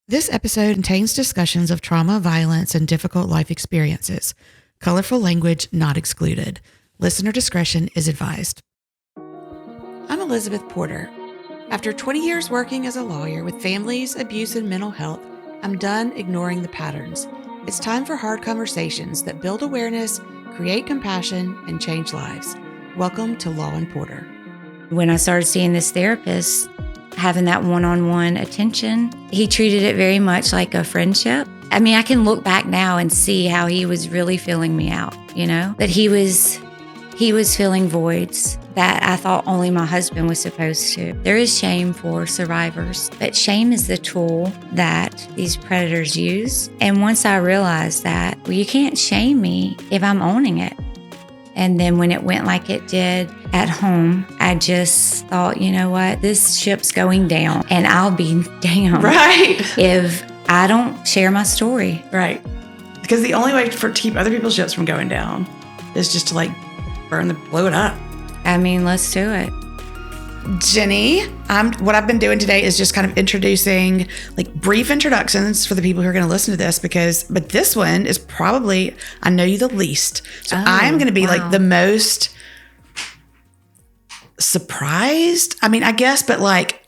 This episode contains discussions of trauma, violence, and difficult life experiences. Colorful language not excluded. Listener discretion is advised. I'm Elizabeth Porter. After 20 years working as a lawyer with families, abuse, and mental health, I'm done ignoring the patterns. It's time for hard conversations that build awareness, create compassion, and change lives. Welcome to Law and Porter. When I started seeing this therapist, having that one-on-one attention, he treated it very much like a friendship. I mean, I can look back now and see how he was really filling me out, that he was filling voids that I thought only my husband was supposed to. There is shame for survivors, but shame is the tool that these predators use. And once I realized that, well, you can't shame me if I'm owning it. And then when it went like it did at home, I just thought, you know what, this ship's going down and I'll be damned if I don't share my story. Right. Because the only way to keep other people's ships from going down is just to blow it up. I mean, let's do it. Jenny, what I've been doing today is just kind of introducing brief introductions for the people who are going to listen to this but this one is probably, I know you the least. So I'm going to be the most surprised. I mean, I guess, but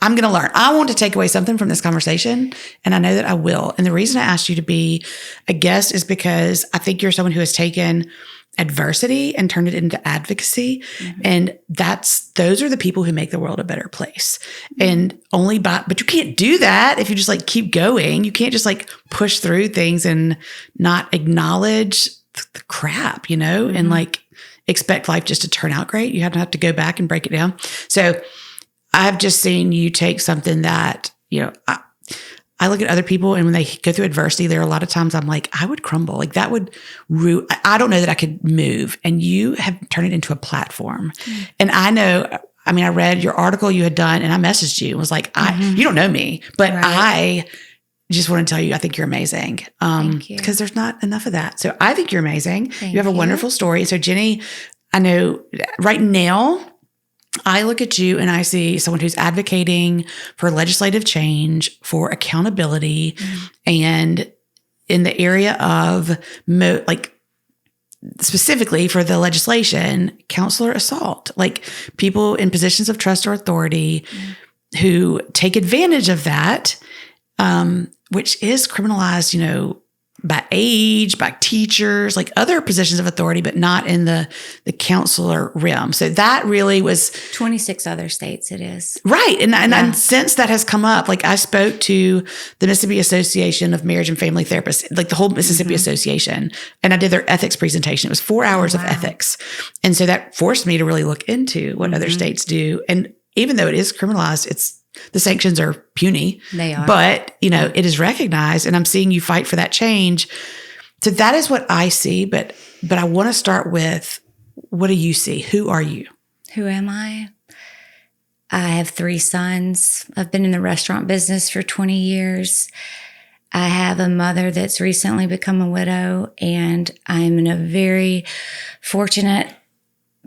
I'm going to learn. I want to take away something from this conversation, and I know that I will. And the reason I asked you to be a guest is because I think you're someone who has taken adversity and turned it into advocacy. Mm-hmm. And those are the people who make the world a better place. Mm-hmm. And but you can't do that if you just keep going. You can't just push through things and not acknowledge the crap, mm-hmm. and expect life just to turn out great. You have to go back and break it down. So I've just seen you take something that, I look at other people, and when they go through adversity, there are a lot of times I'm like, I would crumble. That would I don't know that I could move. And you have turned it into a platform. Mm-hmm. And I read your article you had done, and I messaged you and was like, mm-hmm. You don't know me, but right. I just want to tell you, I think you're amazing. Thank you. Because there's not enough of that. So I think you're amazing. Thank you have a wonderful story. So Jenny, I know right now, I look at you and I see someone who's advocating for legislative change, for accountability, mm-hmm. and in the area of specifically for the legislation, counselor assault, people in positions of trust or authority mm-hmm. who take advantage of that, which is criminalized, by age, by teachers, other positions of authority, but not in the counselor realm. So that really was 26 other states. It is right, and since that has come up, I spoke to the Mississippi Association of Marriage and Family Therapists, the whole Mississippi mm-hmm. Association, and I did their ethics presentation. It was 4 hours of ethics, and so that forced me to really look into what mm-hmm. other states do. And even though it is criminalized, the sanctions are puny. They are. But, it is recognized, and I'm seeing you fight for that change. So that is what I see. But I want to start with, what do you see? Who are you? Who am I? I have 3 sons. I've been in the restaurant business for 20 years. I have a mother that's recently become a widow, and I'm in a very fortunate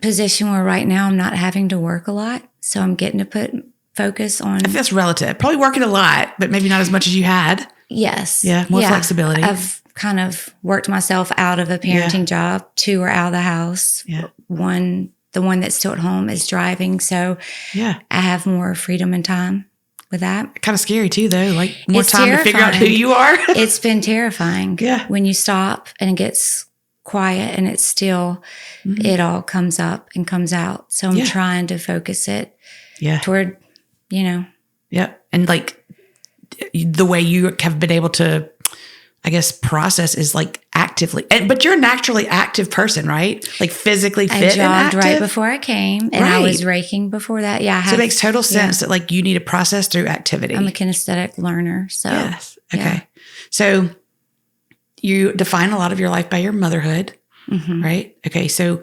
position where right now I'm not having to work a lot. So I'm getting to put focus on. I think that's relative. Probably working a lot, but maybe not as much as you had. Yes. Yeah. More flexibility. I've kind of worked myself out of a parenting job. 2 are out of the house. Yeah. The one that's still at home is driving. So I have more freedom and time with that. Kind of scary too, though. More it's time terrifying. To figure out who you are. It's been terrifying. Yeah. When you stop and it gets quiet and it's still, mm-hmm. it all comes up and comes out. So I'm trying to focus it toward, Yeah. And the way you have been able to, I guess, process is actively. But you're a naturally active person, right? Physically fit and active. I jogged right before I came, and I was raking before that. Yeah. So it makes total sense that you need to process through activity. I'm a kinesthetic learner. So yes. Okay. Yeah. So you define a lot of your life by your motherhood, mm-hmm. right? Okay. So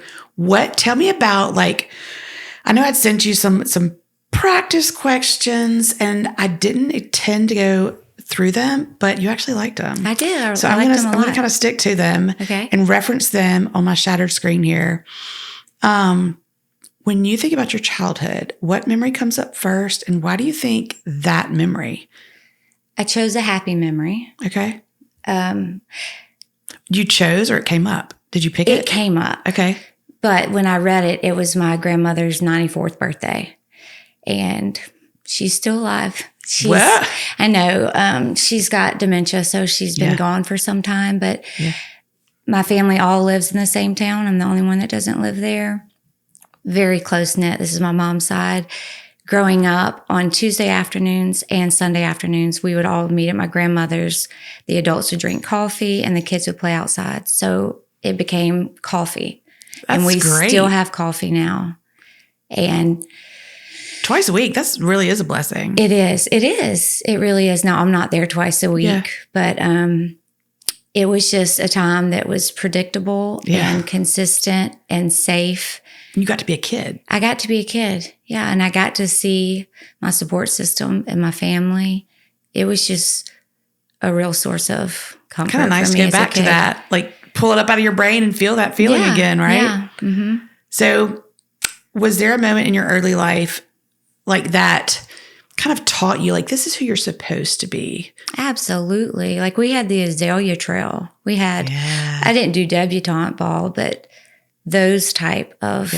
tell me about I know I'd sent you some practice questions, and I didn't intend to go through them, but you actually liked them. I did. So I'm going to kind of stick to them and reference them on my shattered screen here. When you think about your childhood, what memory comes up first, and why do you think that memory? I chose a happy memory. Okay. You chose or it came up? Did you pick it? It came up. Okay. But when I read it, it was my grandmother's 94th birthday. And she's still alive. What? I know. She's got dementia, so she's been gone for some time. But my family all lives in the same town. I'm the only one that doesn't live there. Very close-knit. This is my mom's side. Growing up, on Tuesday afternoons and Sunday afternoons, we would all meet at my grandmother's. The adults would drink coffee and the kids would play outside. So it became coffee. And we still have coffee now. And twice a week, that really is a blessing. It is. It is. It really is. Now, I'm not there twice a week, but it was just a time that was predictable and consistent and safe. You got to be a kid. I got to be a kid. Yeah. And I got to see my support system and my family. It was just a real source of comfort. Kind of nice for to me get back to that. Like pull it up out of your brain and feel that feeling again, right? Yeah. Mm-hmm. So was there a moment in your early life like that kind of taught you, like, this is who you're supposed to be? Absolutely. Like we had the Azalea Trail. We had, I didn't do debutante ball, but those type of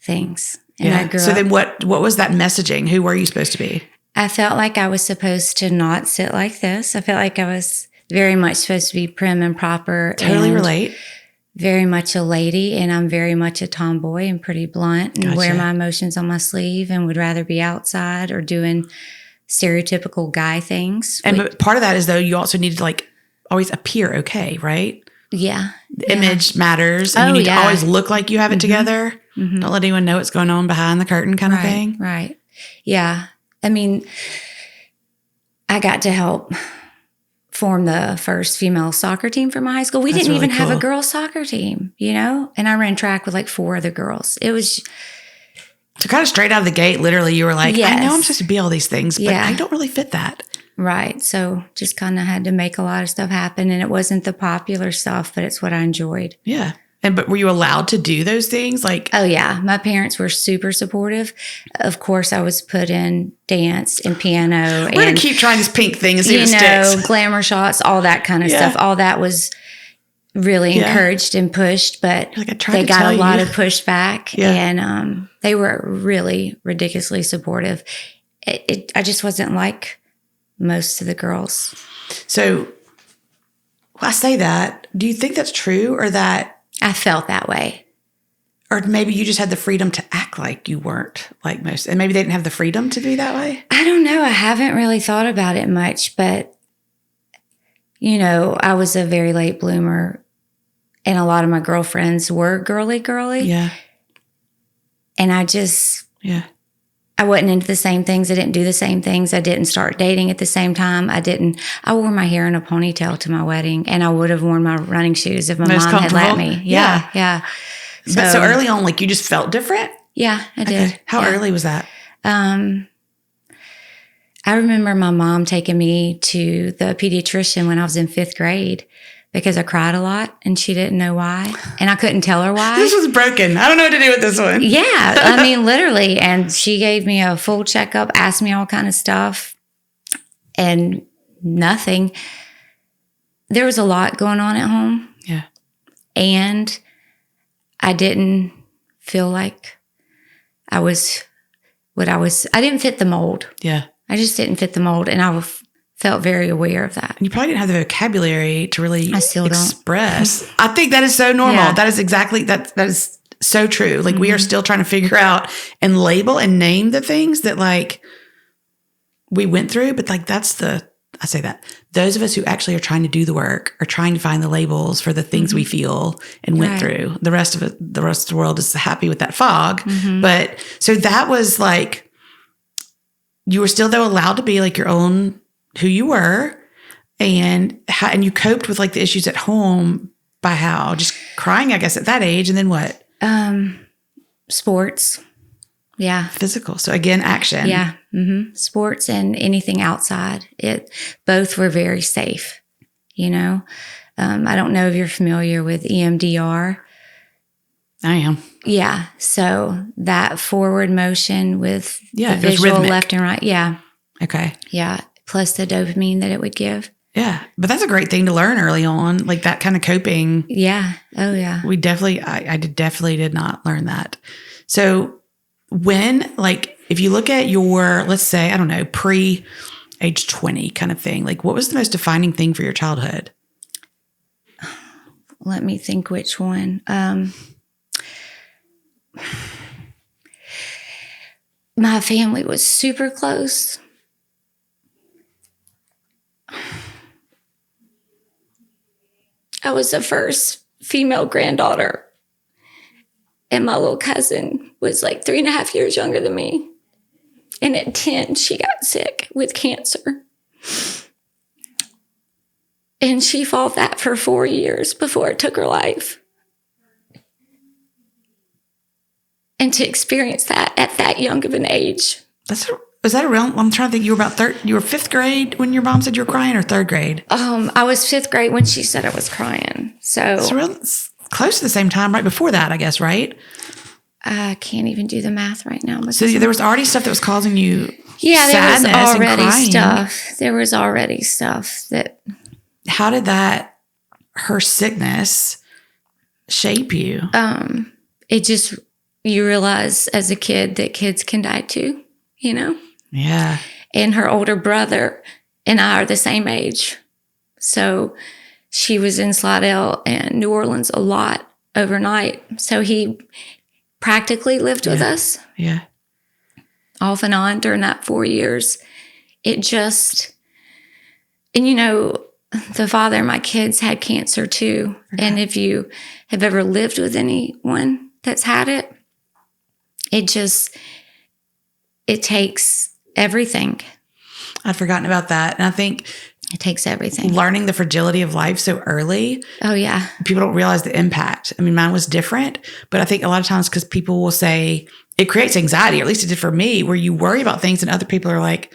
things. And I grew up. So then what was that messaging? Who were you supposed to be? I felt like I was supposed to not sit like this. I felt like I was very much supposed to be prim and proper. Totally relate. Very much a lady, and I'm very much a tomboy and pretty blunt and wear my emotions on my sleeve and would rather be outside or doing stereotypical guy things. And part of that is, though, you also need to like always appear okay, right? Yeah. The image matters. And you need to always look like you have it together. Mm-hmm. Don't let anyone know what's going on behind the curtain kind of thing. Right. Yeah. I mean, I got to help form the first female soccer team for my high school. We didn't even have a girls soccer team, you know? And I ran track with like 4 other girls. It was... So kind of straight out of the gate, literally, you were like, I know I'm supposed to be all these things, but I don't really fit that. Right. So just kind of had to make a lot of stuff happen. And it wasn't the popular stuff, but it's what I enjoyed. Yeah. But were you allowed to do those things? Like, oh yeah. My parents were super supportive. Of course, I was put in dance and piano. We're going to keep trying this pink thing and see if it sticks. Glamour shots, all that kind of stuff. All that was really encouraged and pushed, but they got a lot of pushback and they were really ridiculously supportive. I just wasn't like most of the girls. So I say that. Do you think that's true, or that I felt that way? Or maybe you just had the freedom to act like you weren't like most, and maybe they didn't have the freedom to be that way? I don't know. I haven't really thought about it much, but you know, I was a very late bloomer and a lot of my girlfriends were girly. Yeah. And I just, I wasn't into the same things. I didn't do the same things. I didn't start dating at the same time. I wore my hair in a ponytail to my wedding, and I would have worn my running shoes if my mom had let me. Yeah. So early on, like you just felt different? Yeah, I did. Okay. How early was that? I remember my mom taking me to the pediatrician when I was in 5th grade because I cried a lot and she didn't know why. And I couldn't tell her why. This was broken. I don't know what to do with this one. Yeah. I mean, literally. And she gave me a full checkup, asked me all kind of stuff and nothing. There was a lot going on at home. Yeah. And I didn't feel like I was what I was. I didn't fit the mold. Yeah. I just didn't fit the mold. And I felt very aware of that. And you probably didn't have the vocabulary to really express. Don't. I think that is so normal. Yeah. That is exactly, that is so true. Like we are still trying to figure out and label and name the things that like we went through. But like I say that those of us who actually are trying to do the work are trying to find the labels for the things we feel and went through. The rest of the world is happy with that fog. But so that was like, you were still though allowed to be like your own, who you were, and you coped with like the issues at home by how? Just crying, I guess, at that age. And then what? Sports. Yeah. Physical. So again, action. Yeah. Sports and anything outside. Both were very safe, you know? I don't know if you're familiar with EMDR. I am. Yeah. So that forward motion with the visual left and right. Yeah. Okay. Yeah. plus the dopamine that it would give. Yeah. But that's a great thing to learn early on, like that kind of coping. Yeah. Oh, yeah. I definitely did not learn that. So when, like, if you look at your, let's say, I don't know, pre-age 20 kind of thing, like what was the most defining thing for your childhood? Let me think which one. My family was super close. I was the first female granddaughter, and my little cousin was like 3.5 years younger than me. And at 10, she got sick with cancer. And she fought that for 4 years before it took her life. And to experience that at that young of an age. Was that around? I'm trying to think. You were about you were 5th grade when your mom said you were crying, or 3rd grade? I was 5th grade when she said I was crying. So it's close to the same time, right before that, I guess, right? I can't even do the math right now. So there was already stuff that was causing you sadness, there was already and crying. stuff. There was already stuff that. How did her sickness shape you? It just, you realize as a kid that kids can die too, you know? Yeah. And her older brother and I are the same age. So she was in Slidell and New Orleans a lot overnight. So he practically lived with us. Yeah. Off and on during that 4 years. It just, and you know, the father of my kids had cancer too. Okay. And if you have ever lived with anyone that's had it, it takes everything. I'd forgotten about that. And I think it takes everything. Learning the fragility of life so early. Oh, yeah. People don't realize the impact. I mean, mine was different, but I think a lot of times because people will say it creates anxiety, or at least it did for me, where you worry about things and other people are like,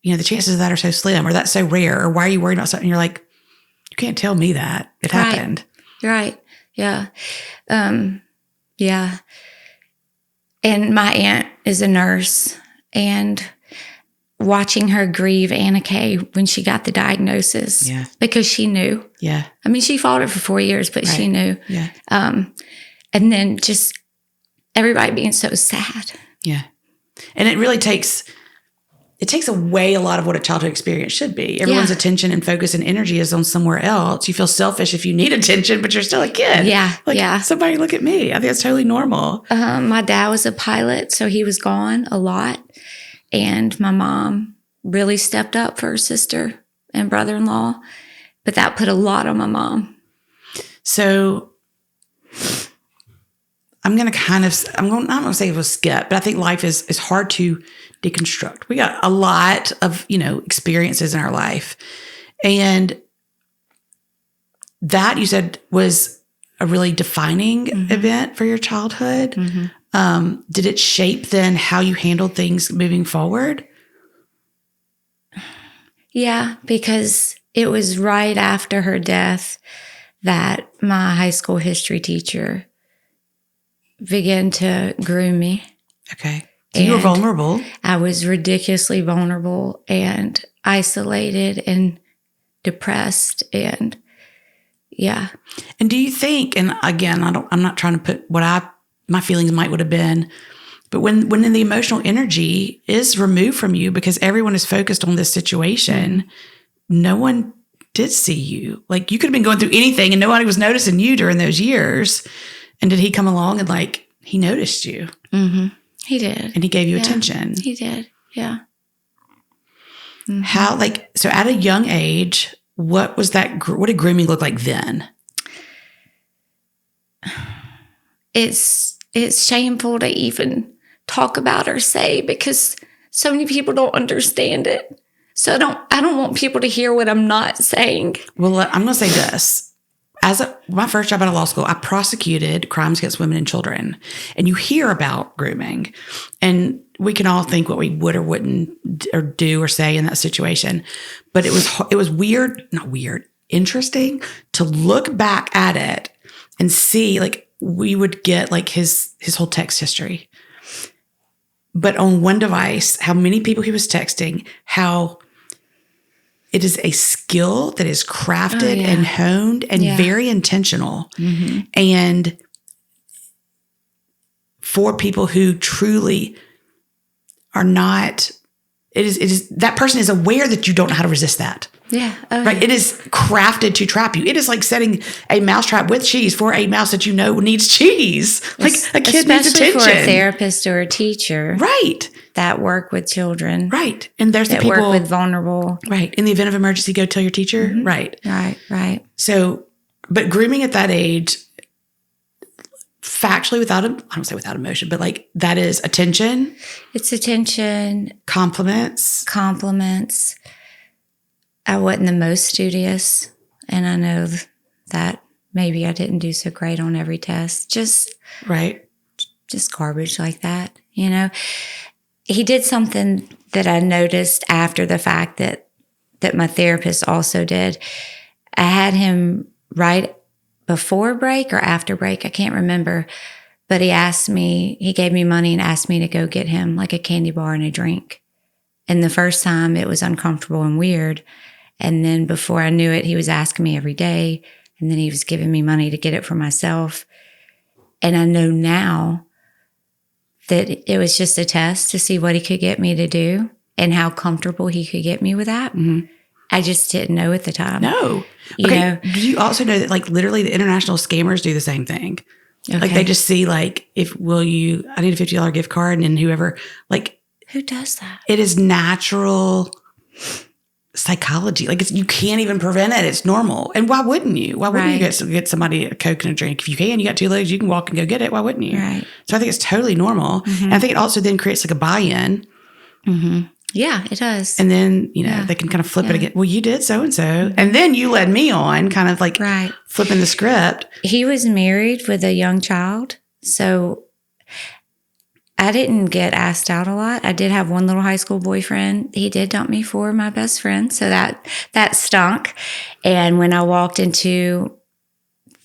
you know, the chances of that are so slim, or that's so rare, or why are you worried about something? You're like, you can't tell me that. It happened. Right. Yeah. Yeah. And my aunt is a nurse, and watching her grieve Anna Kay when she got the diagnosis, because she knew. Yeah. I mean, she fought it for 4 years, but she knew. Yeah. And then just everybody being so sad. Yeah. And it really takes away a lot of what a childhood experience should be. Everyone's attention and focus and energy is on somewhere else. You feel selfish if you need attention, but you're still a kid. Yeah. Somebody look at me. I think that's totally normal. My dad was a pilot, so he was gone a lot. And my mom really stepped up for her sister and brother-in-law, but that put a lot on my mom. So I'm not going to say it was skip, but I think life is hard to deconstruct. We got a lot of, experiences in our life. And that, you said, was a really defining event for your childhood. Mm-hmm. Did it shape then how you handled things moving forward? Yeah, because it was right after her death that my high school history teacher began to groom me. Okay. So you were vulnerable. I was ridiculously vulnerable and isolated and depressed, and yeah. And do you think, and again, I'm not trying to put what my feelings would have been, but when the emotional energy is removed from you because everyone is focused on this situation, no one did see you. Like, you could have been going through anything and nobody was noticing you during those years. And did he come along and he noticed you? Mm-hmm. He did. And he gave you attention. He did. Yeah. Mm-hmm. How, so at a young age, what did grooming look like then? It's shameful to even talk about or say because so many people don't understand it. So I don't want people to hear what I'm not saying. Well, I'm going to say this. My first job out of law school, I prosecuted crimes against women and children. And you hear about grooming. And we can all think what we would or wouldn't or do or say in that situation. But it was interesting to look back at it and see, we would get his whole text history. But on one device, how many people he was texting, how it is a skill that is crafted and honed and very intentional. And for people who truly are not, it is that person is aware that you don't know how to resist that. Yeah. Right. It is crafted to trap you. It is like setting a mousetrap with cheese for a mouse that you know needs cheese. Like a kid needs attention. Especially for a therapist or a teacher. Right. That work with children. Right. And there's the that people. work with vulnerable. Right. In the event of emergency, go tell your teacher. Right. Right. So, but grooming at that age, factually I don't say without emotion, but like that is attention. It's attention. Compliments. I wasn't the most studious, and I know that maybe I didn't do so great on every test. Just garbage like that, you know. He did something that I noticed after the fact that my therapist also did. I had him right before break or after break, I can't remember, but he gave me money and asked me to go get him like a candy bar and a drink. And the first time it was uncomfortable and weird. And then before I knew it, he was asking me every day. And then he was giving me money to get it for myself. And I know now that it was just a test to see what he could get me to do and how comfortable he could get me with that. I just didn't know at the time. No. You know? Do you also know that like literally the international scammers do the same thing? Okay. Like they just see like, I need a $50 gift card, and then whoever, like. Who does that? It is natural psychology. Like you can't even prevent it. It's normal. And why wouldn't you? Why wouldn't you get somebody a Coke and a drink? If you can, you got two legs, you can walk and go get it. Why wouldn't you? Right. So I think it's totally normal. And I think it also then creates like a buy-in. Yeah, it does. And then, they can kind of flip it again. Well, you did so-and-so. And then you led me on kind of like flipping the script. He was married with a young child. So I didn't get asked out a lot. I did have one little high school boyfriend. He did dump me for my best friend. So that stunk. And when I walked into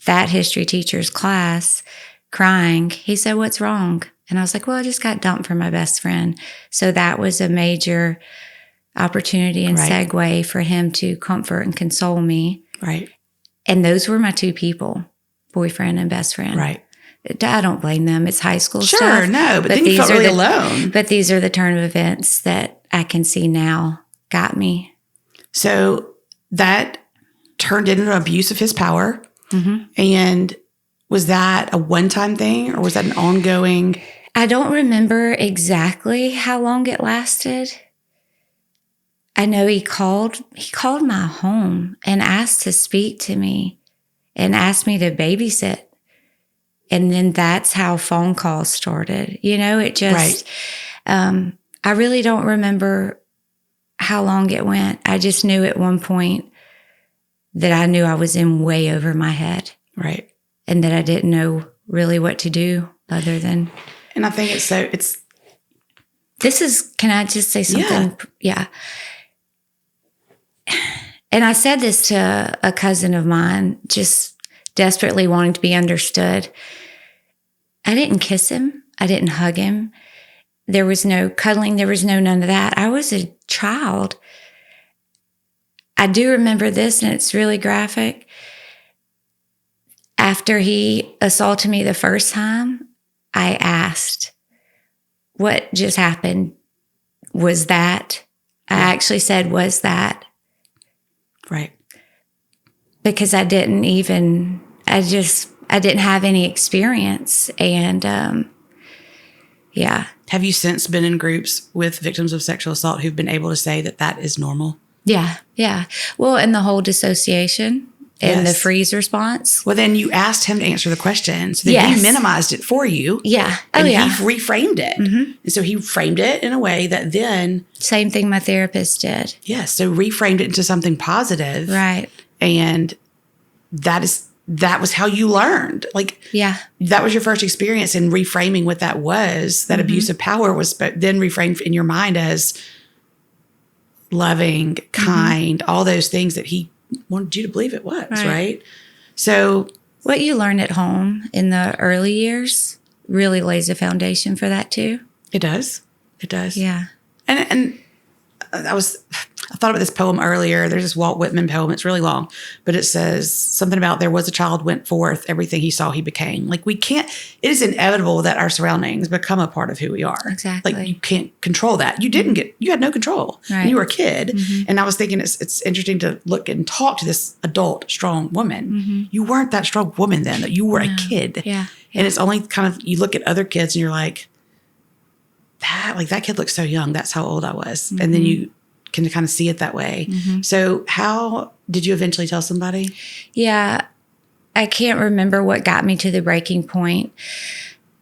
that history teacher's class crying, he said, "What's wrong?" And I was like, "Well, I just got dumped for my best friend." So that was a major opportunity and segue for him to comfort and console me. Right. And those were my two people, boyfriend and best friend. Right. I don't blame them. It's high school stuff. Sure, no, but then you felt really alone. But these are the turn of events that I can see now got me. So that turned into an abuse of his power. And was that a one-time thing, or was that an ongoing? I don't remember exactly how long it lasted. I know he called my home and asked to speak to me and asked me to babysit. And then that's how phone calls started. It just, I really don't remember how long it went. I just knew at one point that I knew I was in way over my head. Right. And that I didn't know really what to do other than. And I think can I just say something? Yeah. And I said this to a cousin of mine, just desperately wanting to be understood. I didn't kiss him. I didn't hug him. There was no cuddling. There was none of that. I was a child. I do remember this, and it's really graphic. After he assaulted me the first time, I asked, "What just happened? Was that?" I actually said, "Was that?" Right. Because I didn't have any experience. And Have you since been in groups with victims of sexual assault who've been able to say that is normal? Yeah. Well, and the whole dissociation and the freeze response. Well, then you asked him to answer the question. So then he minimized it for you. Yeah. And he reframed it. And so he framed it in a way that then. Same thing my therapist did. Yes. So reframed it into something positive. Right. And that was how you learned. That was your first experience in reframing what that was. That abuse of power was then reframed in your mind as loving, kind, all those things that he wanted you to believe it was, right? So what you learn at home in the early years really lays a foundation for that too. It does. Yeah. And I I thought about this poem earlier. There's this Walt Whitman poem. It's really long, but it says something about there was a child went forth, everything he saw he became. Like we can't, it is inevitable that our surroundings become a part of who we are. Exactly. Like you can't control that. You had no control. Right. And you were a kid. And I was thinking it's interesting to look and talk to this adult, strong woman. You weren't that strong woman then, that you were a kid. Yeah. And it's only kind of, you look at other kids and you're like, that kid looks so young. That's how old I was. And then you can kind of see it that way. So how did you eventually tell somebody? Yeah. I can't remember what got me to the breaking point,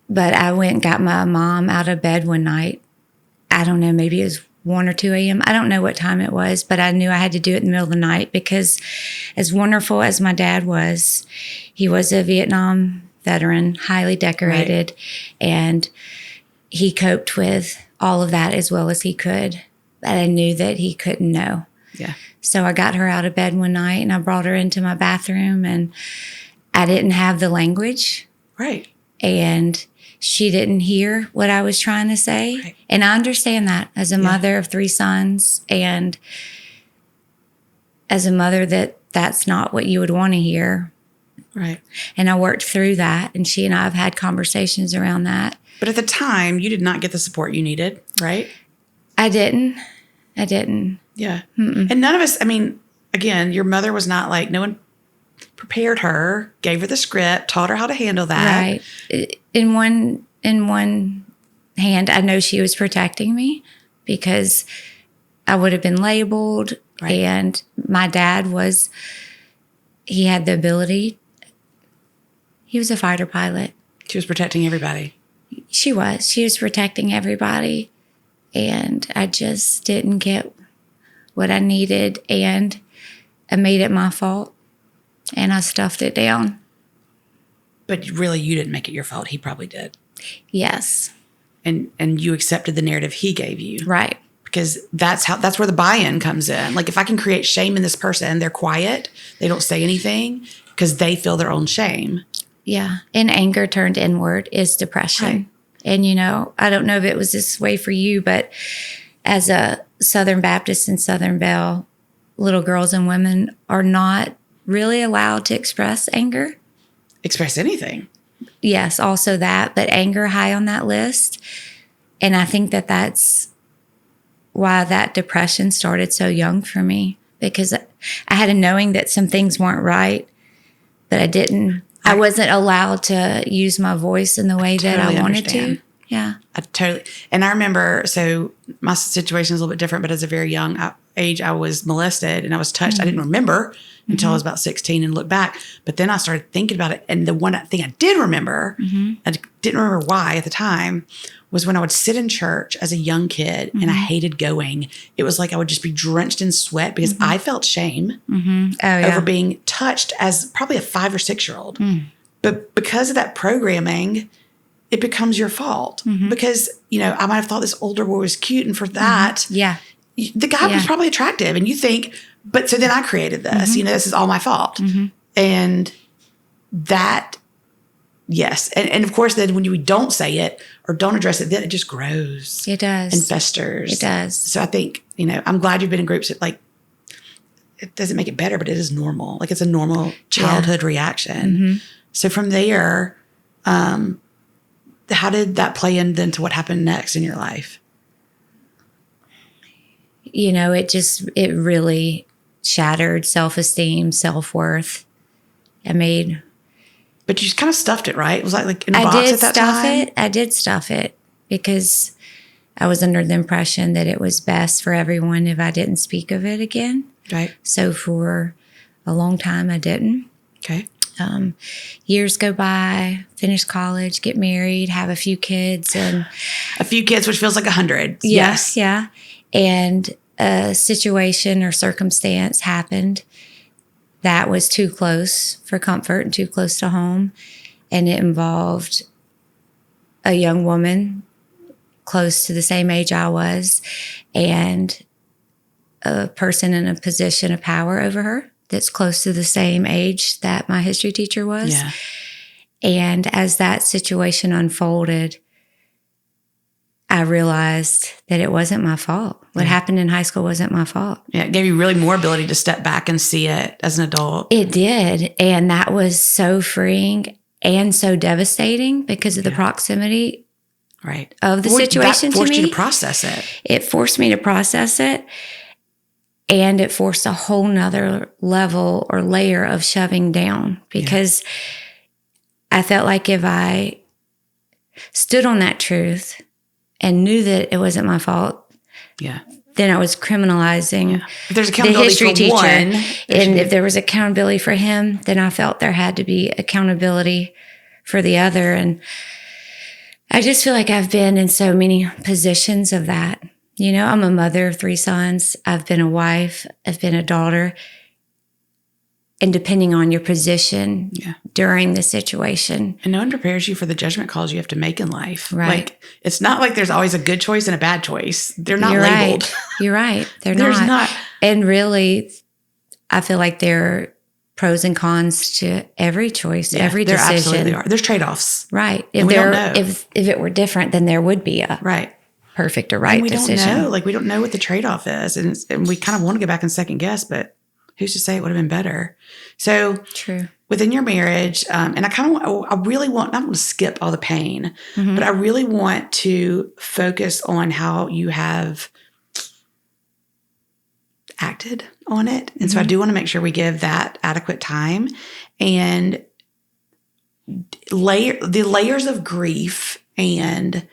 but I went and got my mom out of bed one night. I don't know, maybe it was 1 or 2 a.m. I don't know what time it was, but I knew I had to do it in the middle of the night because as wonderful as my dad was, he was a Vietnam veteran, highly decorated, and he coped with all of that as well as he could. But I knew that he couldn't know. Yeah. So I got her out of bed one night and I brought her into my bathroom and I didn't have the language. Right. And she didn't hear what I was trying to say. Right. And I understand that as a mother of 3 sons and as a mother that's not what you would want to hear. Right. And I worked through that and she and I have had conversations around that. But at the time, you did not get the support you needed, right? I didn't. Yeah. And none of us, I mean, again, your mother was not like, no one prepared her, gave her the script, taught her how to handle that. Right. In one hand, I know she was protecting me because I would have been labeled. Right. And my dad he had the ability. He was a fighter pilot. She was protecting everybody. She was protecting everybody. And I just didn't get what I needed. And I made it my fault. And I stuffed it down. But really, you didn't make it your fault. He probably did. Yes. And you accepted the narrative he gave you. Right. Because that's where the buy-in comes in. Like if I can create shame in this person, they're quiet, they don't say anything because they feel their own shame. Yeah. And anger turned inward is depression. Right. And, I don't know if it was this way for you, but as a Southern Baptist in Southern Belle, little girls and women are not really allowed to express anger. Express anything. Yes, also that, but anger high on that list. And I think that's why that depression started so young for me, because I had a knowing that some things weren't right, but I wasn't allowed to use my voice in the way that I wanted to. Yeah. And I remember, so my situation is a little bit different, but as a very young age, I was molested and I was touched. I didn't remember until I was about 16 and looked back. But then I started thinking about it. And the one thing I did remember, I didn't remember why at the time, was when I would sit in church as a young kid and I hated going. It was like I would just be drenched in sweat because I felt shame over being touched as probably a 5 or 6-year-old. But because of that programming, it becomes your fault because, I might have thought this older boy was cute. And for that, the guy was probably attractive. And you think, but so then I created this, this is all my fault. And that, yes. And of course, then when you don't say it or don't address it, then it just grows. It does. And festers. It does. So I think, I'm glad you've been in groups that it doesn't make it better, but it is normal. Like it's a normal childhood reaction. So from there, how did that play into what happened next in your life? It really shattered self-esteem, self-worth. But you just kind of stuffed it, right? It was like in a box at that time? I did stuff it because I was under the impression that it was best for everyone if I didn't speak of it again. Right. So for a long time, I didn't. Okay. Years go by, finish college, get married, have a few kids. And a few kids, which feels like 100. Yes. Yeah. And a situation or circumstance happened that was too close for comfort and too close to home. And it involved a young woman close to the same age I was and a person in a position of power over her that's close to the same age that my history teacher was. And as that situation unfolded, I realized that it wasn't my fault. What happened in high school wasn't my fault. Yeah, it gave you really more ability to step back and see it as an adult. It did. And that was so freeing and so devastating because of the proximity of the situation to me. That forced you to process it. It forced me to process it. And it forced a whole nother level or layer of shoving down because I felt like if I stood on that truth and knew that it wasn't my fault, then I was criminalizing if there's the accountability history for teacher. one, And if there was accountability for him, then I felt there had to be accountability for the other. And I just feel like I've been in so many positions of that. You know, I'm a mother of 3 sons. I've been a wife. I've been a daughter. And depending on your position during the situation. And no one prepares you for the judgment calls you have to make in life. Right. Like, it's not like there's always a good choice and a bad choice. They're not labeled. Right. You're right. There's not. And really, I feel like there are pros and cons to every choice, every decision. There absolutely are. There's trade-offs. Right. And we don't know. If it were different, then there would be a perfect or right decision. Don't know. Like, we don't know what the trade-off is. And we kind of want to go back and second guess, but who's to say it would have been better? So true. Within your marriage, and I really want, I don't want to skip all the pain, but I really want to focus on how you have acted on it. And so I do want to make sure we give that adequate time and the layers of grief and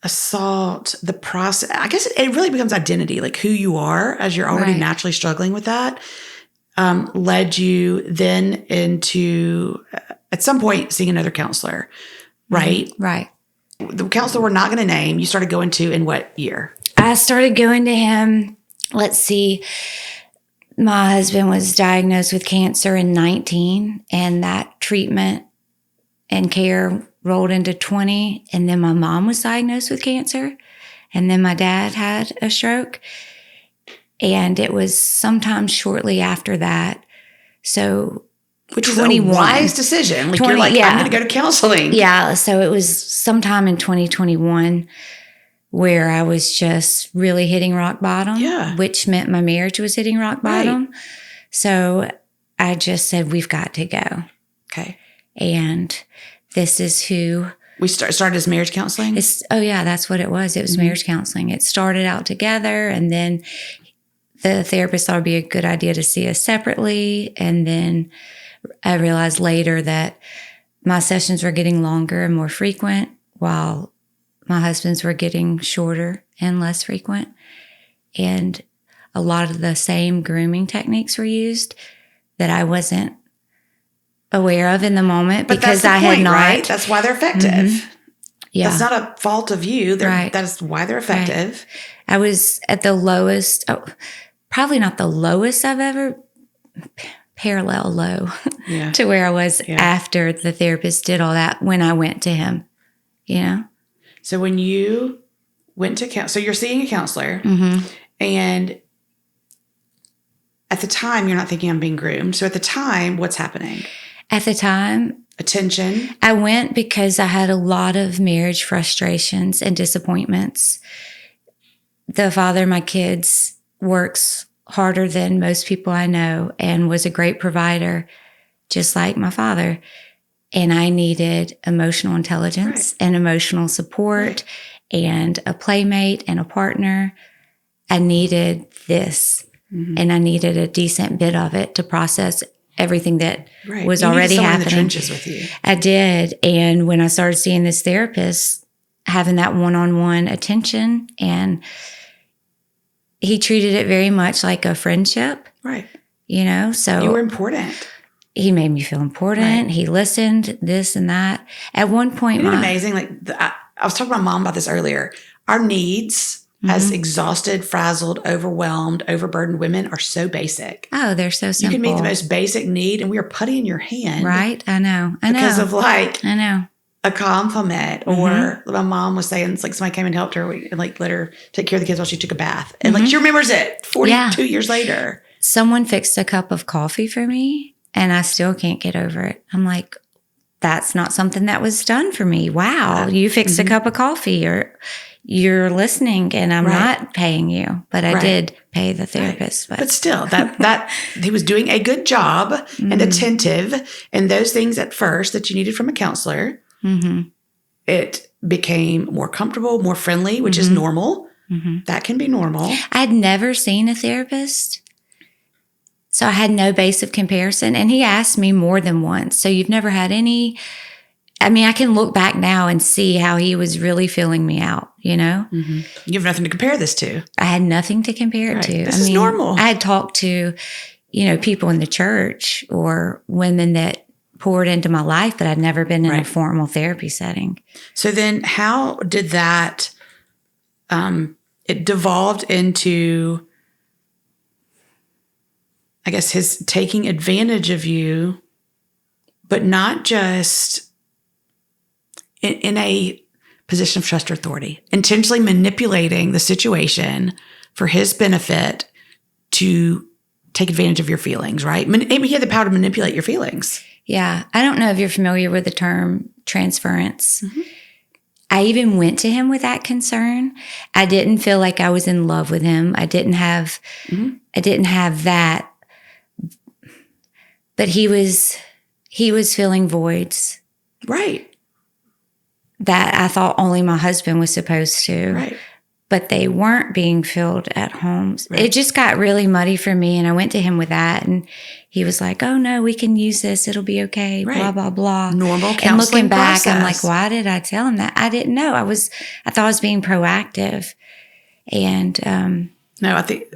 assault, the process. I guess it really becomes identity, like who you are as you're already naturally struggling with that, led you then into, at some point, seeing another counselor, right? Right. The counselor we're not going to name, you started going to in what year? I started going to him. Let's see. My husband was diagnosed with cancer in 19, and that treatment and care rolled into 20. And then my mom was diagnosed with cancer. And then my dad had a stroke. And it was sometime shortly after that. So, which is 21. a wise decision. Like, 20, you're like, I'm going to go to counseling. Yeah. So it was sometime in 2021 where I was just really hitting rock bottom, which meant my marriage was hitting rock bottom. Right. So I just said, we've got to go. Okay. And this is who we started as marriage counseling. That's what it was. It was marriage counseling. It started out together, and then the therapist thought it'd be a good idea to see us separately. And then I realized later that my sessions were getting longer and more frequent, while my husband's were getting shorter and less frequent. And a lot of the same grooming techniques were used that I wasn't aware of in the moment, but because I had not. Right? That's why they're effective. Yeah. That's not a fault of you. That is why they're effective. Right. I was at the lowest, probably not the lowest I've ever, parallel low to where I was after the therapist did all that when I went to him, you know? So when you went to so you're seeing a counselor, and at the time you're not thinking I'm being groomed. So at the time, what's happening? At the time, attention. I went because I had a lot of marriage frustrations and disappointments. The father of my kids works harder than most people I know and was a great provider, just like my father. And I needed emotional intelligence and emotional support and a playmate and a partner. I needed this, and I needed a decent bit of it to process everything that was already happening. In the trenches with you. I did. And when I started seeing this therapist, having that one-on-one attention, and he treated it very much like a friendship. Right. You know, so you were important. He made me feel important. Right. He listened, this and that. At one point, isn't it amazing? Like, I was talking to my mom about this earlier. Our needs as exhausted, frazzled, overwhelmed, overburdened women are so basic. Oh, they're so simple. You can meet the most basic need, and we are putty in your hand. Right? I know. Because of I know. A compliment, or my mom was saying, it's like somebody came and helped her and like let her take care of the kids while she took a bath. And like, she remembers it 42 years later. Someone fixed a cup of coffee for me, and I still can't get over it. I'm like, that's not something that was done for me. Wow, you fixed a cup of coffee, or you're listening and I'm not paying you, but I did pay the therapist. But still, that he was doing a good job and attentive, and those things at first that you needed from a counselor, it became more comfortable, more friendly, which is normal. That can be normal. I had never seen a therapist, so I had no base of comparison. And he asked me more than once, so you've never had any... I mean, I can look back now and see how he was really feeling me out, you know? You have nothing to compare this to. I had nothing to compare it to. This is normal. I had talked to, people in the church or women that poured into my life, but I'd never been in a formal therapy setting. So then how did that, it devolved into, I guess, his taking advantage of you, but not just in a position of trust or authority, intentionally manipulating the situation for his benefit to take advantage of your feelings, right? He had the power to manipulate your feelings. Yeah. I don't know if you're familiar with the term transference. I even went to him with that concern. I didn't feel like I was in love with him. I didn't have that, but he was filling voids. Right. That I thought only my husband was supposed to. Right. But they weren't being filled at home. Right. It just got really muddy for me. And I went to him with that. And he was like, oh, no, we can use this. It'll be okay. Right. Blah, blah, blah. Normal counseling And looking back, process. I'm like, why did I tell him that? I didn't know. I thought I was being proactive. And no, I think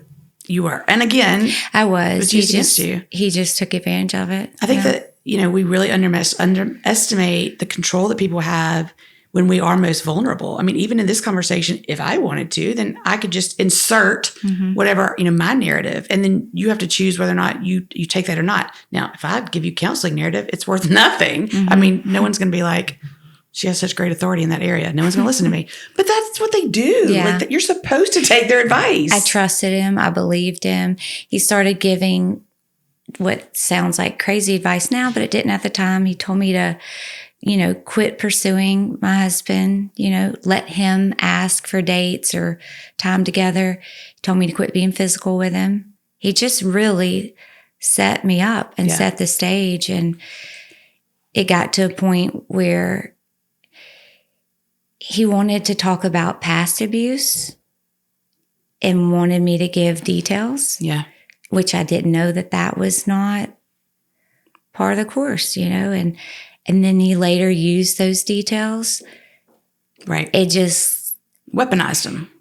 you were. And again, I was. He just took advantage of it. I think that, we really underestimate the control that people have when we are most vulnerable. I mean, even in this conversation, if I wanted to, then I could just insert whatever, my narrative. And then you have to choose whether or not you take that or not. Now, if I give you counseling narrative, it's worth nothing. I mean, no one's going to be like, she has such great authority in that area. No one's going to listen to me. But that's what they do. Yeah. Like, you're supposed to take their advice. I trusted him. I believed him. He started giving what sounds like crazy advice now, but it didn't at the time. He told me to, quit pursuing my husband, let him ask for dates or time together. He told me to quit being physical with him. He just really set me up and set the stage. And it got to a point where he wanted to talk about past abuse and wanted me to give details. Yeah. Which I didn't know that was not part of the course, and then he later used those details. Right. It just weaponized them.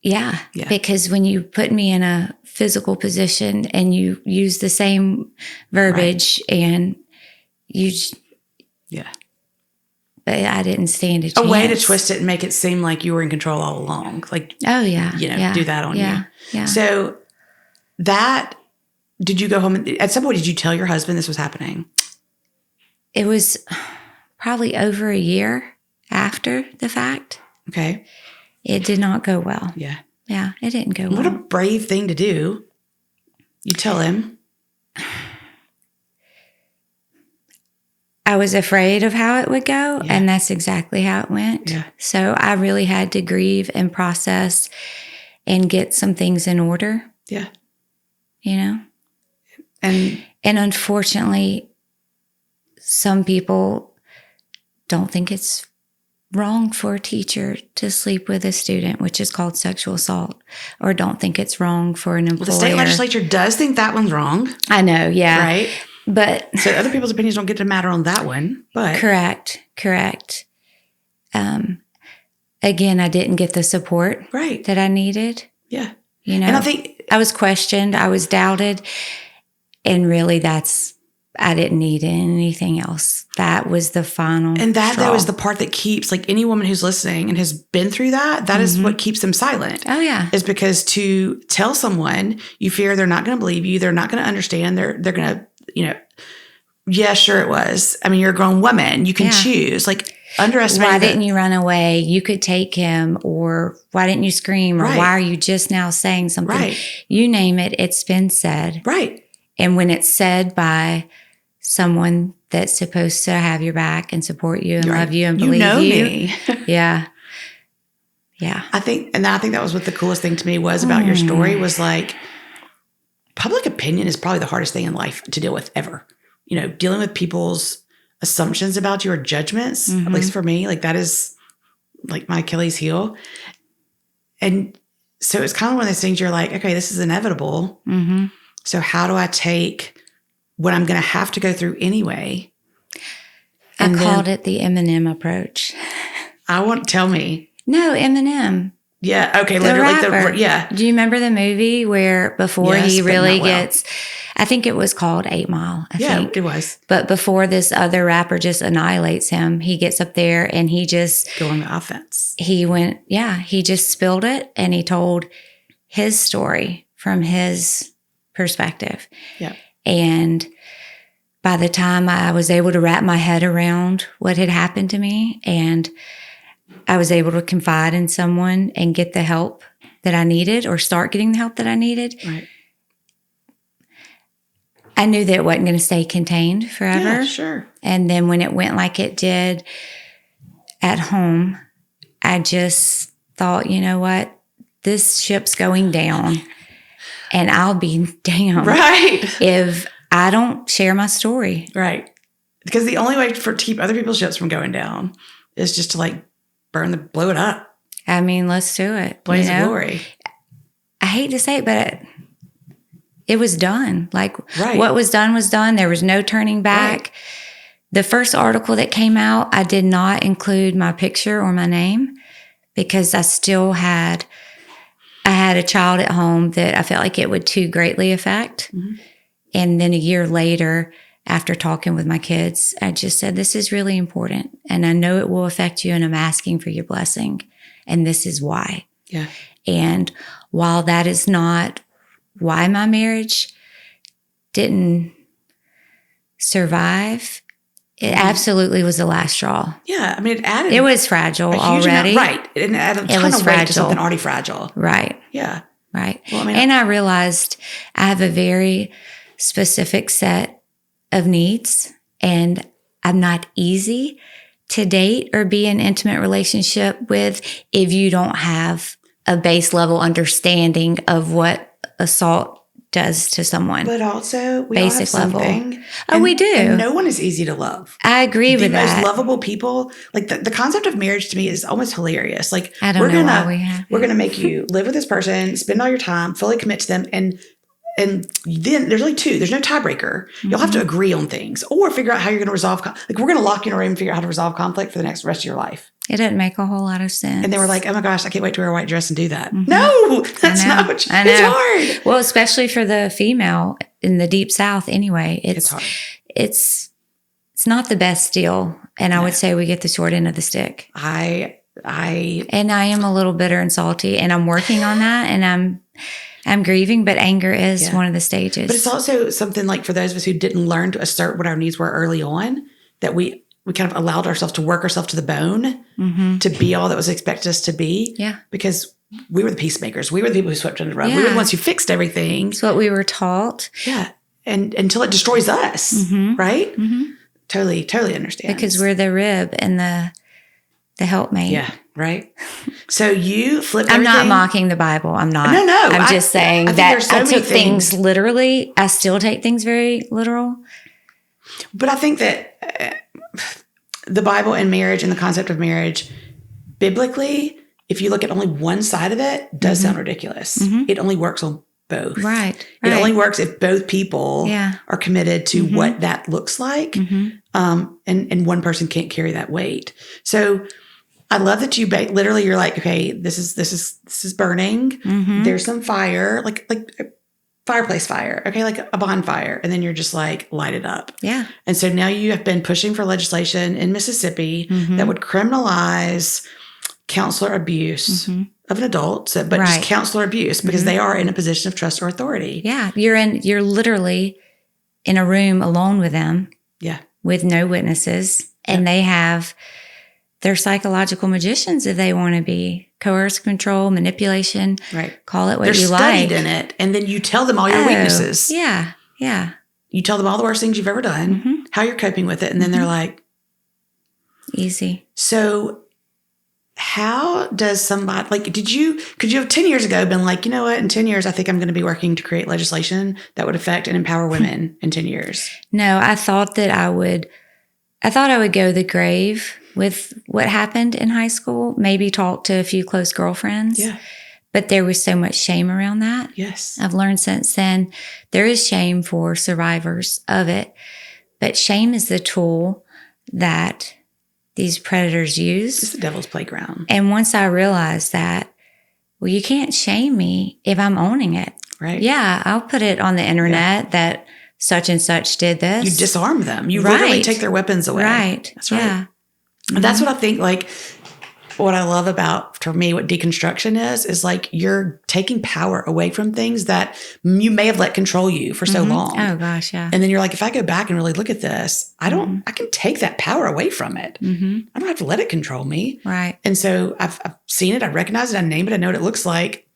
Yeah. Because when you put me in a physical position and you use the same verbiage and you... Yeah. But I didn't stand a chance. A way to twist it and make it seem like you were in control all along. Like, oh, yeah. Do that on you. Yeah. So did you go home? At some point, did you tell your husband this was happening? It was probably over a year after the fact. Okay. It did not go well. Yeah. Yeah, it didn't go well. What a brave thing to do. You tell him. I was afraid of how it would go, and that's exactly how it went. Yeah. So I really had to grieve and process and get some things in order. Yeah. And unfortunately, some people don't think it's wrong for a teacher to sleep with a student, which is called sexual assault, or don't think it's wrong for an employer. Well, the state legislature does think that one's wrong. I know, yeah. Right? But so other people's opinions don't get to matter on that one. But correct. Again, I didn't get the support that I needed. Yeah. And I think I was questioned, I was doubted, and really I didn't need anything else. That was the final And that, straw. though, is the part that keeps, like, any woman who's listening and has been through that is what keeps them silent. Oh, yeah. Is because to tell someone, you fear they're not going to believe you, they're not going to understand, they're going to, yeah, sure it was. I mean, you're a grown woman. You can choose. Like, underestimate. Why didn't you run away? You could take him. Or why didn't you scream? Or why are you just now saying something? Right. You name it, it's been said. Right. And when it's said by someone that's supposed to have your back and support you and Right. love you and You believe know you. me. Yeah. Yeah. I think that was what the coolest thing to me was about your story was like, public opinion is probably the hardest thing in life to deal with ever. You know, dealing with people's assumptions about you or judgments, at least for me, like that is like my Achilles heel. And so it's kind of one of those things you're like, okay, this is inevitable. So how do I take what I'm going to have to go through anyway? I called it the Eminem approach. Tell me. No, Eminem. Yeah. Okay. The Literally. rapper. Yeah. Do you remember the movie where before he really gets, I think it was called 8 Mile. I think it was. But before this other rapper just annihilates him, he gets up there and he just go on the offense. He just spilled it and he told his story from his perspective. Yeah. And by the time I was able to wrap my head around what had happened to me and I was able to confide in someone and get the help that I needed or start getting the help that I needed. Right. I knew that it wasn't going to stay contained forever. Yeah, sure. And then when it went like it did at home, I just thought, you know what? This ship's going down and I'll be damned if I don't share my story. Right. Because the only way to keep other people's ships from going down is just to like blow it up. I mean, let's do it. Blaze of glory. I hate to say it, but it was done. Like what was done. There was no turning back. Right. The first article that came out, I did not include my picture or my name because I had a child at home that I felt like it would too greatly affect. And then a year later, after talking with my kids, I just said, this is really important. And I know it will affect you and I'm asking for your blessing. And this is why. Yeah. And while that is not why my marriage didn't survive, it absolutely was the last straw. Yeah. I mean, it was fragile already. Right. It added a ton of weight to something already fragile. Right. Yeah. Right. Well, and I realized I have a very specific set of needs and I'm not easy to date or be in an intimate relationship with if you don't have a base level understanding of what assault does to someone. But also, we basic all have level. Something. Oh, we do. And no one is easy to love. I agree with that. The most lovable people, like the concept of marriage to me is almost hilarious. Like I don't know why we're gonna make you live with this person, spend all your time, fully commit to them, and then there's only two. There's no tiebreaker. You'll have to agree on things or figure out how you're going to resolve. Like we're going to lock you in a room and figure out how to resolve conflict for the rest of your life. It doesn't make a whole lot of sense. And they were like, oh my gosh, I can't wait to wear a white dress and do that. No, that's not what it's hard. Well, especially for the female in the deep South anyway. It's hard. It's not the best deal. And I would say we get the short end of the stick. And I am a little bitter and salty and I'm working on that and I'm grieving, but anger is one of the stages. But it's also something like for those of us who didn't learn to assert what our needs were early on, that we kind of allowed ourselves to work ourselves to the bone to be all that was expected us to be. Yeah. Because we were the peacemakers. We were the people who swept under the rug. We were the ones who fixed everything. It's what we were taught. Yeah. And until it destroys us, right? Totally understand. Because we're the rib and the helpmate. Yeah. Right. So you flipped I'm everything. not mocking the Bible. I'm not. No. I'm just saying that I took things literally. I still take things very literal. But I think that the Bible and marriage and the concept of marriage, biblically, if you look at only one side of it, does sound ridiculous. It only works on both. Right. It only works if both people are committed to what that looks like. And one person can't carry that weight. So I love that you literally you're like, okay, this is burning. There's some fire, like a fireplace fire, okay, like a bonfire, and then you're just like light it up. Yeah. And so now you have been pushing for legislation in Mississippi that would criminalize counselor abuse of an adult, but just counselor abuse because they are in a position of trust or authority. Yeah, you're literally in a room alone with them. Yeah, with no witnesses, and they have. They're psychological magicians if they want to be. Coercive control, manipulation. Right. Call it what They're you like. They're studied in it. And then you tell them all your weaknesses. Yeah. Yeah. You tell them all the worst things you've ever done, how you're coping with it. And then they're like, easy. So how does somebody, like, could you have 10 years ago been like, you know what, in 10 years, I think I'm going to be working to create legislation that would affect and empower women in 10 years? No, I thought I would go to the grave with what happened in high school, maybe talk to a few close girlfriends. Yeah. But there was so much shame around that. Yes. I've learned since then, there is shame for survivors of it. But shame is the tool that these predators use. It's the devil's playground. And once I realized that, well, you can't shame me if I'm owning it. Right. Yeah, I'll put it on the internet that such and such did this. You disarm them. You literally take their weapons away. Right. That's right. Yeah. And that's what I think, like, what I love about, for me, what deconstruction is like you're taking power away from things that you may have let control you for so long. Oh, gosh, yeah. And then you're like, if I go back and really look at this, I can take that power away from it. I don't have to let it control me. Right. And so I've seen it, I recognize it, I name it, I know what it looks like.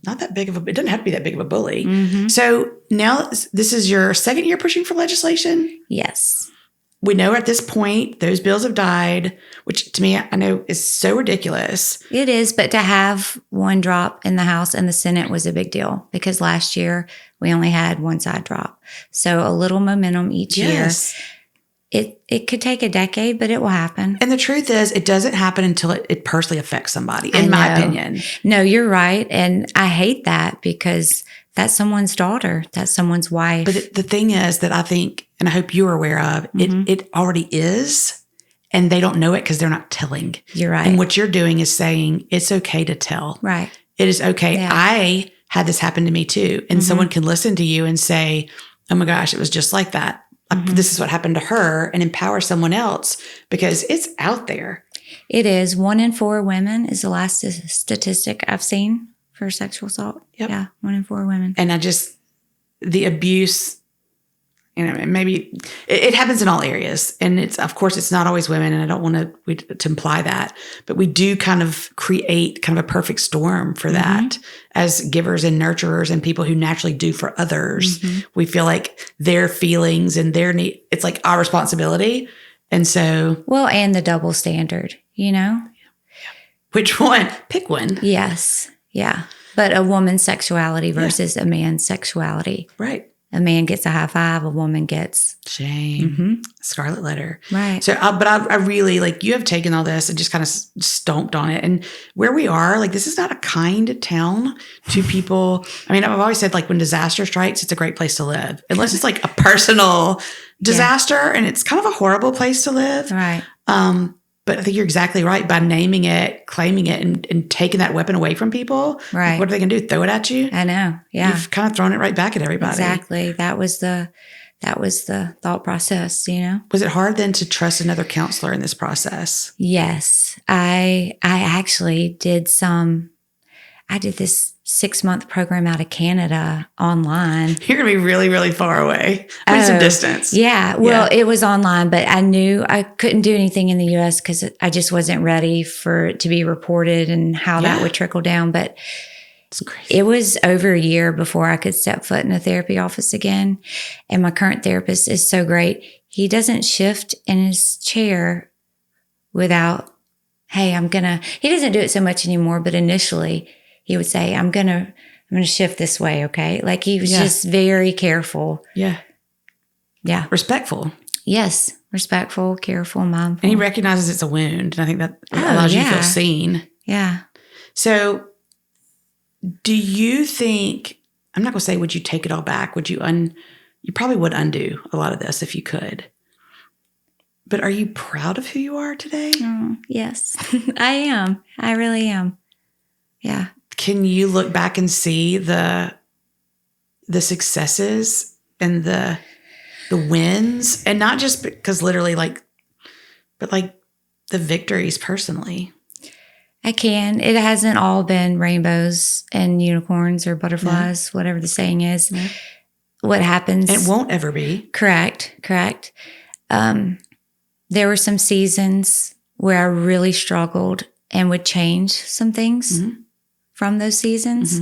Not that big of a, it doesn't have to be that big of a bully. So now this is your second year pushing for legislation? Yes. We know at this point, those bills have died, which to me, I know is so ridiculous. It is, but to have one drop in the House and the Senate was a big deal because last year we only had one side drop. So a little momentum each year. It could take a decade, but it will happen. And the truth is, it doesn't happen until it personally affects somebody, in my opinion. No, you're right. And I hate that because that's someone's daughter. That's someone's wife. But the thing is that I think, and I hope you're aware of, it already is, and they don't know it because they're not telling. You're right. And what you're doing is saying, it's okay to tell. Right. It is okay. Yeah. I had this happen to me too. And someone can listen to you and say, oh my gosh, it was just like that. This is what happened to her, and empower someone else because it's out there. It is. 1 in 4 women is the last statistic I've seen for sexual assault. Yep. Yeah, 1 in 4 women. And the abuse, maybe it happens in all areas. And of course, it's not always women. And I don't want to imply that, but we do kind of create kind of a perfect storm for that as givers and nurturers and people who naturally do for others. We feel like their feelings and their need, it's like our responsibility. And so. Well, and the double standard, Which one? Pick one. Yes. Yeah. But a woman's sexuality versus a man's sexuality. Right. A man gets a high five, a woman gets shame, scarlet letter. Right. So, but I really, like, you have taken all this and just kind of stomped on it. And where we are, like, this is not a kind town to people. I mean, I've always said, like, when disaster strikes, it's a great place to live. Unless it's like a personal disaster and it's kind of a horrible place to live. Right. But I think you're exactly right. By naming it, claiming it, and taking that weapon away from people, right? What are they going to do? Throw it at you? I know. Yeah, you've kind of thrown it right back at everybody. Exactly. That was the thought process. Was it hard then to trust another counselor in this process? Yes, I actually did some. I did this 6-month program out of Canada online. You're going to be really, really far away. I mean, some distance. Yeah. Well, it was online, but I knew I couldn't do anything in the U.S. because I just wasn't ready for it to be reported and how that would trickle down. But it was over a year before I could step foot in a therapy office again. And my current therapist is so great. He doesn't shift in his chair without, hey, he doesn't do it so much anymore, but initially he would say, I'm going to shift this way. Okay. Like he was just very careful. Yeah. Yeah. Respectful. Yes. Respectful, careful, mindful. And he recognizes it's a wound. And I think that allows you to feel seen. Yeah. So do you think, I'm not going to say, would you take it all back? Would you you probably would undo a lot of this if you could. But are you proud of who you are today? Yes, I am. I really am. Yeah. Can you look back and see the successes and the wins, and not just because literally, like, but like the victories personally? I can. It hasn't all been rainbows and unicorns or butterflies, whatever the saying is. No. What happens? And it won't ever be. Correct. There were some seasons where I really struggled and would change some things from those seasons.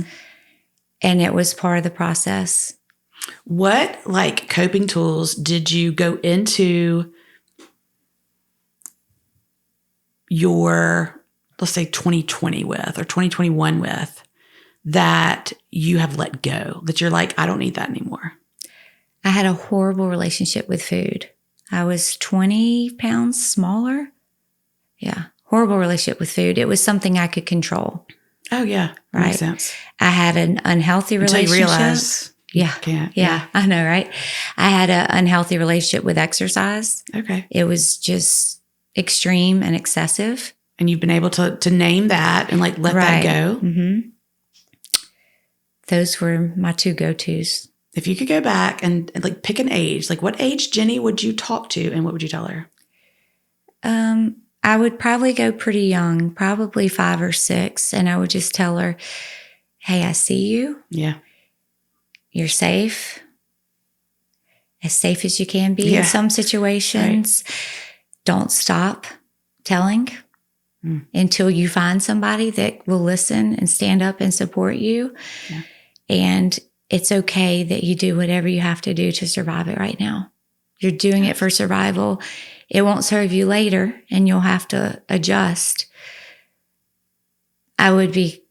And it was part of the process. What like coping tools did you go into your, let's say 2020 with or 2021 with that you have let go, that you're like, I don't need that anymore? I had a horrible relationship with food. I was 20 pounds smaller. Yeah. Horrible relationship with food. It was something I could control. Oh, yeah. Right. Makes sense. I had an unhealthy relationship. Until you realize you Yeah. can't. Yeah. I know, right? I had an unhealthy relationship with exercise. Okay. It was just extreme and excessive. And you've been able to name that and like let that go. Mm-hmm. Those were my two go-tos. If you could go back and like pick an age, like what age Jenny would you talk to and what would you tell her? I would probably go pretty young, probably 5 or 6. And I would just tell her, hey, I see you. Yeah. You're safe. As safe as you can be in some situations. Right. Don't stop telling until you find somebody that will listen and stand up and support you. Yeah. And it's okay that you do whatever you have to do to survive it right now. You're doing it for survival. It won't serve you later and you'll have to adjust. I would be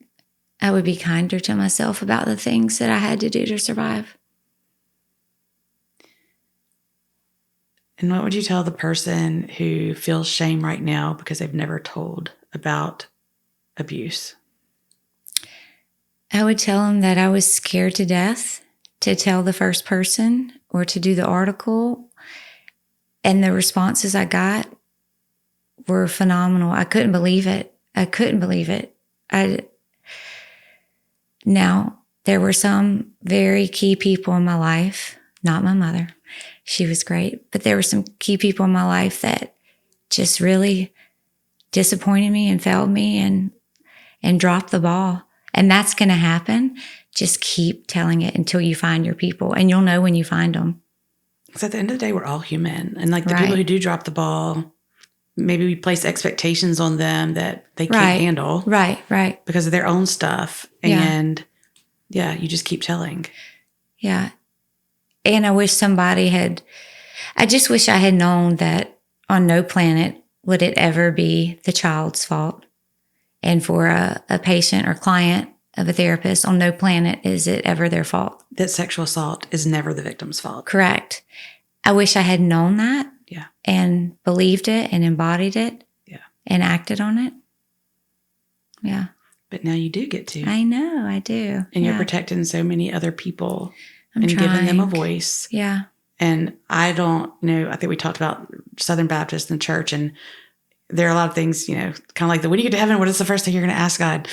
kinder to myself about the things that I had to do to survive. And what would you tell the person who feels shame right now because they've never told about abuse? I would tell them that I was scared to death to tell the first person or to do the article. And the responses I got were phenomenal. I couldn't believe it. Now, there were some very key people in my life, not my mother. She was great. But there were some key people in my life that just really disappointed me and failed me and dropped the ball. And that's going to happen. Just keep telling it until you find your people. And you'll know when you find them. Because at the end of the day, we're all human. And like the people who do drop the ball, maybe we place expectations on them that they can't handle. Right. Because of their own stuff. And you just keep telling. Yeah. And I wish I just wish I had known that on no planet would it ever be the child's fault. And for a patient or client of a therapist, on no planet is it ever their fault. That sexual assault is never the victim's fault. Correct. I wish I had known that. Yeah. And believed it and embodied it. Yeah. And acted on it. Yeah. But now you do get to. I know, I do. And you're protecting so many other people I'm and trying. giving them a voice. Yeah. And I don't, I think we talked about Southern Baptist and church, and there are a lot of things, kind of like when you get to heaven, what is the first thing you're going to ask God?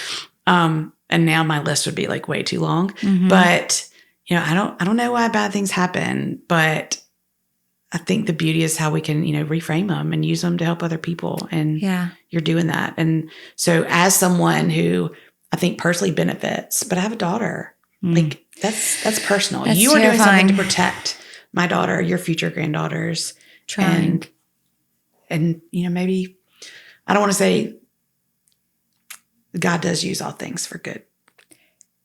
And now my list would be like way too long. Mm-hmm. But, I don't know why bad things happen, but I think the beauty is how we can, reframe them and use them to help other people. And you're doing that. And so as someone who I think personally benefits, but I have a daughter, like that's personal. That's you are terrifying. doing something to protect my daughter, your future granddaughters. Trying. And maybe, I don't want to say God does use all things for good.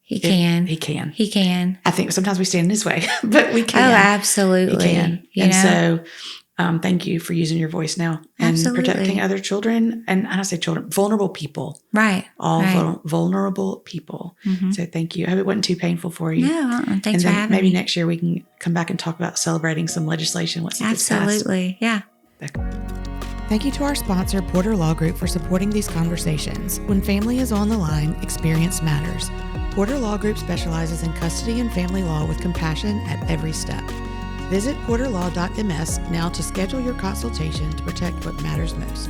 He can. He can. He can. I think sometimes we stand in his way, but we can. Oh, absolutely. He can. And so thank you for using your voice now and protecting other children. And I don't say children, vulnerable people. Right. All vulnerable people. Mm-hmm. So thank you. I hope it wasn't too painful for you. No, thanks for having me. Maybe next year we can come back and talk about celebrating some legislation once it gets passed. Absolutely. Yeah. Thank you to our sponsor, Porter Law Group, for supporting these conversations. When family is on the line, experience matters. Porter Law Group specializes in custody and family law with compassion at every step. Visit porterlaw.ms now to schedule your consultation to protect what matters most.